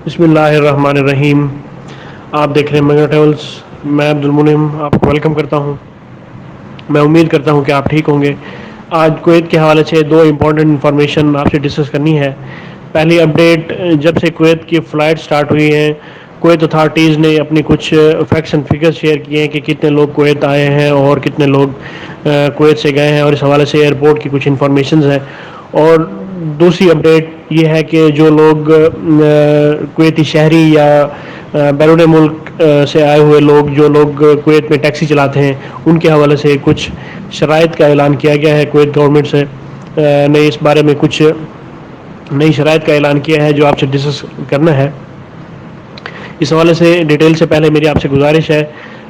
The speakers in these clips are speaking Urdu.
بسم اللہ الرحمن الرحیم. آپ دیکھ رہے ہیں مگا ٹریولس. میں عبد المنیم آپ کو ویلکم کرتا ہوں. میں امید کرتا ہوں کہ آپ ٹھیک ہوں گے. آج کویت کے حوالے سے دو امپورٹنٹ انفارمیشن آپ سے ڈسکس کرنی ہے. پہلی اپڈیٹ: جب سے کویت کی فلائٹ سٹارٹ ہوئی ہیں کویت اتھارٹیز نے اپنی کچھ فیکٹس اینڈ فگرز شیئر کیے ہیں کہ کتنے لوگ کویت آئے ہیں اور کتنے لوگ کویت سے گئے ہیں، اور اس حوالے سے ایئرپورٹ کی کچھ انفارمیشنز ہیں. اور دوسری اپڈیٹ یہ ہے کہ جو لوگ کویتی شہری یا بیرون ملک سے آئے ہوئے لوگ، جو لوگ کویت میں ٹیکسی چلاتے ہیں، ان کے حوالے سے کچھ شرائط کا اعلان کیا گیا ہے. کویت گورنمنٹ سے نے اس بارے میں کچھ نئی شرائط کا اعلان کیا ہے جو آپ سے ڈسکس کرنا ہے. اس حوالے سے ڈیٹیل سے پہلے میری آپ سے گزارش ہے،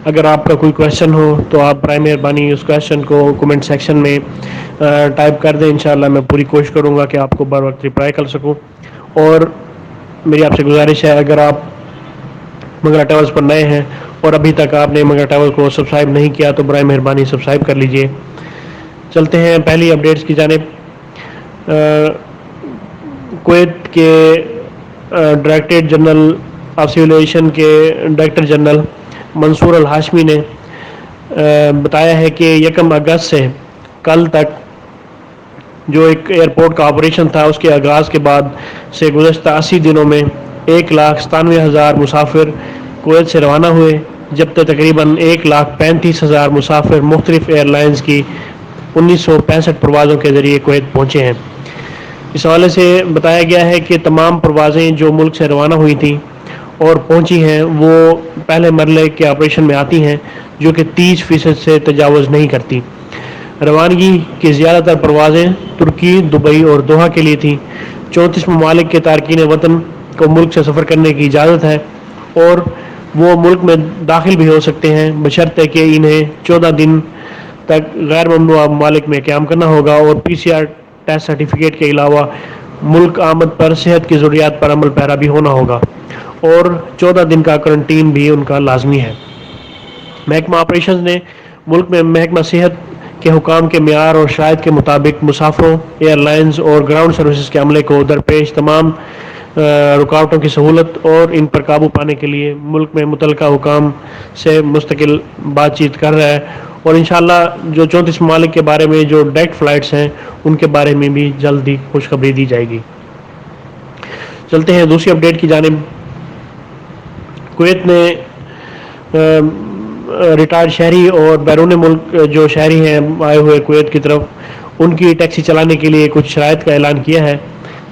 اگر آپ کا کوئی کویشچن ہو تو آپ برائے مہربانی اس کویشچن کو کومنٹ سیکشن میں ٹائپ کر دیں. انشاءاللہ میں پوری کوشش کروں گا کہ آپ کو بر وقت رپلائی کر سکوں. اور میری آپ سے گزارش ہے، اگر آپ منگلا ٹریولز پر نئے ہیں اور ابھی تک آپ نے منگلا ٹریول کو سبسکرائب نہیں کیا تو برائے مہربانی سبسکرائب کر لیجئے. چلتے ہیں پہلی اپڈیٹس کی جانب. کویت کے directorate general of civil aviation کے ڈائریکٹر جنرل منصور الہاشمی نے بتایا ہے کہ 1 اگست سے کل تک جو ایک ایئرپورٹ کا آپریشن تھا اس کے آغاز کے بعد سے گزشتہ 80 دنوں میں 1,97,000 مسافر کویت سے روانہ ہوئے، جبکہ تقریباً 1,35,000 مسافر مختلف ایئر لائنز کی 1965 پروازوں کے ذریعے کویت پہنچے ہیں. اس حوالے سے بتایا گیا ہے کہ تمام پروازیں جو ملک سے روانہ ہوئی تھیں اور پہنچی ہیں وہ پہلے مرحلے کے آپریشن میں آتی ہیں، جو کہ 30% سے تجاوز نہیں کرتی. روانگی کی زیادہ تر پروازیں ترکی، دبئی اور دوحہ کے لیے تھیں. 34 ممالک کے تارکین وطن کو ملک سے سفر کرنے کی اجازت ہے اور وہ ملک میں داخل بھی ہو سکتے ہیں، بشرطے کہ انہیں 14 دن تک غیر ممنوعہ ممالک میں قیام کرنا ہوگا اور PCR ٹیسٹ سرٹیفکیٹ کے علاوہ ملک آمد پر صحت کی ضروریات پر عمل پیرا بھی ہونا ہوگا، اور 14 دن کا کرنٹین بھی ان کا لازمی ہے. محکمہ آپریشنز نے ملک میں محکمہ صحت کے حکام کے معیار اور شرائط کے مطابق مسافروں، ایئر لائنز اور گراؤنڈ سروسز کے عملے کو درپیش تمام رکاوٹوں کی سہولت اور ان پر قابو پانے کے لیے ملک میں متعلقہ حکام سے مستقل بات چیت کر رہا ہے. اور انشاءاللہ جو 34 ممالک کے بارے میں جو ڈائریکٹ فلائٹس ہیں ان کے بارے میں بھی جلد ہی خوشخبری دی جائے گی. چلتے ہیں دوسری اپڈیٹ کی جانب. کویت نے ریٹائرڈ شہری اور بیرون ملک جو شہری ہیں آئے ہوئے کویت کی طرف، ان کی ٹیکسی چلانے کے لیے کچھ شرائط کا اعلان کیا ہے.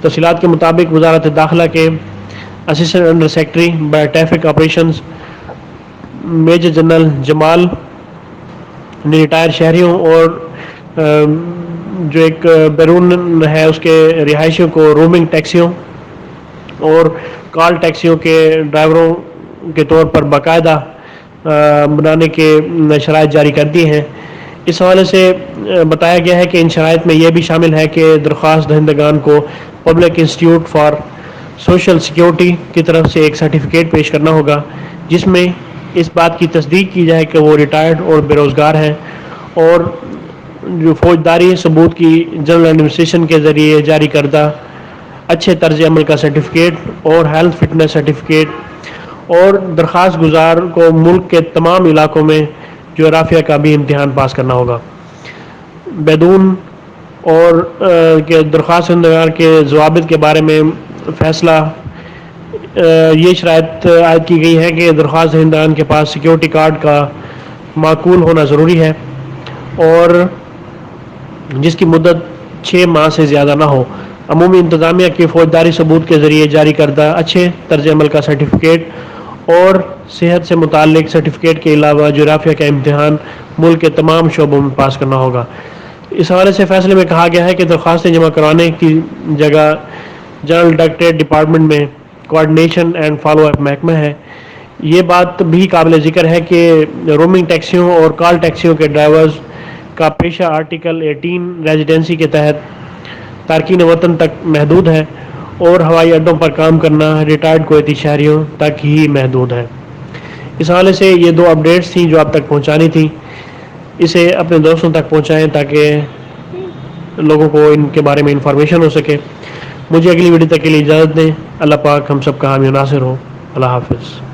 تفصیلات کے مطابق وزارت داخلہ کے assistant under secretary by traffic operations major general Jamal نے ریٹائر شہریوں اور جو ایک بیرون ہے اس کے رہائشیوں کو رومنگ ٹیکسیوں اور کال ٹیکسیوں کے ڈرائیوروں کے طور پر باقاعدہ بنانے کے شرائط جاری کر دی ہیں. اس حوالے سے بتایا گیا ہے کہ ان شرائط میں یہ بھی شامل ہے کہ درخواست دہندگان کو public institute for social security کی طرف سے ایک سرٹیفکیٹ پیش کرنا ہوگا جس میں اس بات کی تصدیق کی جائے کہ وہ ریٹائرڈ اور بے روزگار ہیں، اور جو فوجداری ثبوت کی جنرل ایڈمنسٹریشن کے ذریعے جاری کردہ اچھے طرز عمل کا سرٹیفکیٹ اور ہیلتھ فٹنس سرٹیفکیٹ. اور درخواست گزار کو ملک کے تمام علاقوں میں جغرافیہ کا بھی امتحان پاس کرنا ہوگا. بیدون اور کہ درخواست دہندگان کے ضوابط کے بارے میں فیصلہ یہ شرائط عائد کی گئی ہے کہ درخواست دہندگان کے پاس سیکیورٹی کارڈ کا معقول ہونا ضروری ہے اور جس کی مدت 6 ماہ سے زیادہ نہ ہو. عمومی انتظامیہ کے فوجداری ثبوت کے ذریعے جاری کردہ اچھے طرز عمل کا سرٹیفکیٹ اور صحت سے متعلق سرٹیفکیٹ کے علاوہ جغرافیہ کا امتحان ملک کے تمام شعبوں میں پاس کرنا ہوگا. اس حوالے سے فیصلے میں کہا گیا ہے کہ درخواستیں جمع کرانے کی جگہ جنرل ڈائریکٹریٹ ڈپارٹمنٹ میں کوآرڈینیشن اینڈ فالو اپ محکمہ ہے. یہ بات بھی قابل ذکر ہے کہ رومنگ ٹیکسیوں اور کال ٹیکسیوں کے ڈرائیورز کا پیشہ آرٹیکل 18 ریزیڈنسی کے تحت تارکین وطن تک محدود ہے اور ہوائی اڈوں پر کام کرنا ریٹائرڈ کویتی شہریوں تک ہی محدود ہے. اس حوالے سے یہ 2 اپڈیٹس تھیں جو آپ تک پہنچانی تھیں. اسے اپنے دوستوں تک پہنچائیں تاکہ لوگوں کو ان کے بارے میں انفارمیشن ہو سکے. مجھے اگلی ویڈیو تک کے لیے اجازت دیں. اللہ پاک ہم سب کا حامی و ناصر ہو. اللہ حافظ.